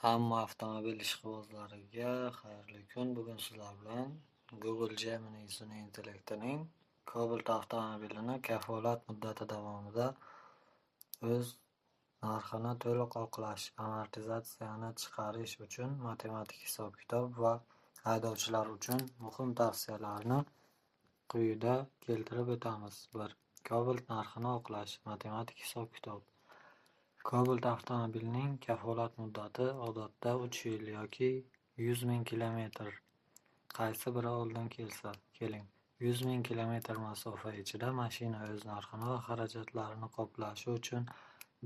Hamma avtomobil ishqibozlariga xayrli kun. Bugun sizlar bilan Google Gemini sun'iy intellektining Cobalt avtomobilini kafolat muddati davomida o'z narxini to'liq oqlash, amortizatsiyani chiqarish uchun matematik hisob-kitob va haydovchilar uchun muhim tavsiyalarni quyida keltirib o'tamiz. 1. Cobalt narxini oqlash, matematik hisob-kitob. Cobalt avtomobilining kafolat muddati odatda 3 yil yoki 100 ming kilometr. Qaysi biri oldin kelsa, keling. 100 ming kilometr masofa ichida mashina o'z narxini va xarajatlarini qoplashi uchun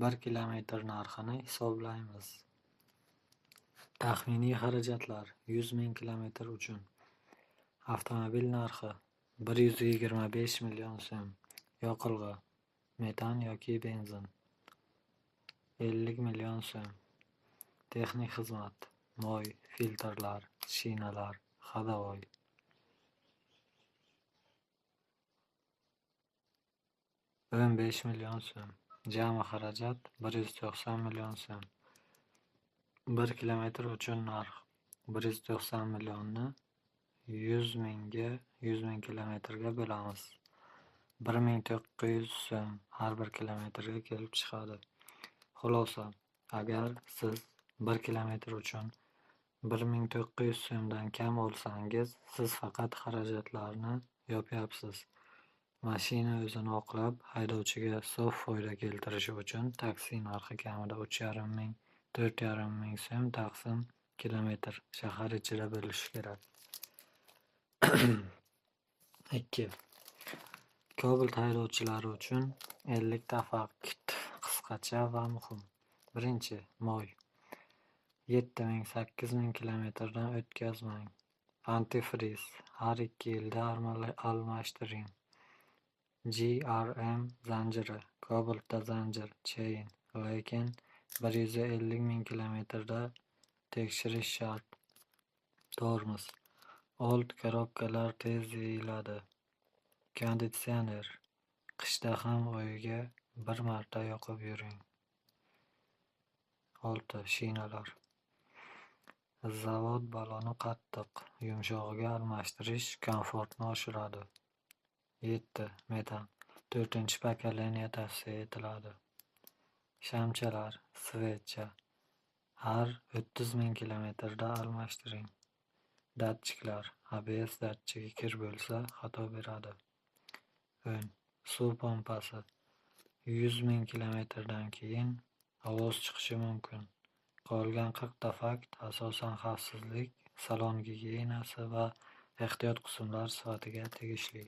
1 kilometr narxini hisoblaymiz. Taxminiy xarajatlar 100 ming kilometr uchun. Avtomobil narxi 125 million so'm. Yoqilg'i, metan yoki benzin 50 million so'm. Texnik xizmat, moy, filtrlar, shinalar, hadovoy 15 million so'm. Jami xarajat 190 million so'm. 1 kilometr uchun narx 190 millionni 100 ming kilometrga bo'lamiz. 1900 so'm har bir kilometrga kelib chiqadi. Xulosa: agar siz 1 kilometr uchun 1900 so'mdan kam olsangiz, siz faqat xarajatlarni yopyapsiz. Mashina o'zini oqlab, haydovchiga sof foyda keltirishi uchun taksi narxi kamida 3,5 ming, 4,5 ming so'm taqsim kilometr shahar ichida bo'lishi kerak. 2. Cobalt haydovchilari uchun 50 ta fakt qisqacha va muhim. 1. Moy 7,000-8 ming kilometrdan o'tkazmang. Antifriz har 2 yilda almashtiring. GRM zanjiri, Cobaltda zanjir, chain, lekin 150 ming kilometrda tekshirish shart. Tormoz, old korobkalar tez yeyiladi. Konditsioner, qishda ham oyiga bir marta yoqib yuring. 6. Shinalar, zavod baloni qattiq, yumshog'iga almashtirish komfortni oshiradi. 7. Metan, 4-pokoleniya tavsiya etiladi. Shamchalar, svecha har 30 ming kilometrda almashtiring. Datchiklar, ABS datchigi kir bo'lsa xato beradi. Suv pompasi 100 ming kilometrdan keyin ovoz chiqishi mumkin. Qolgan 40 ta fakt asosan xavfsizlik, salon gigiyenasi va ehtiyot qismlar sifatiga tegishli.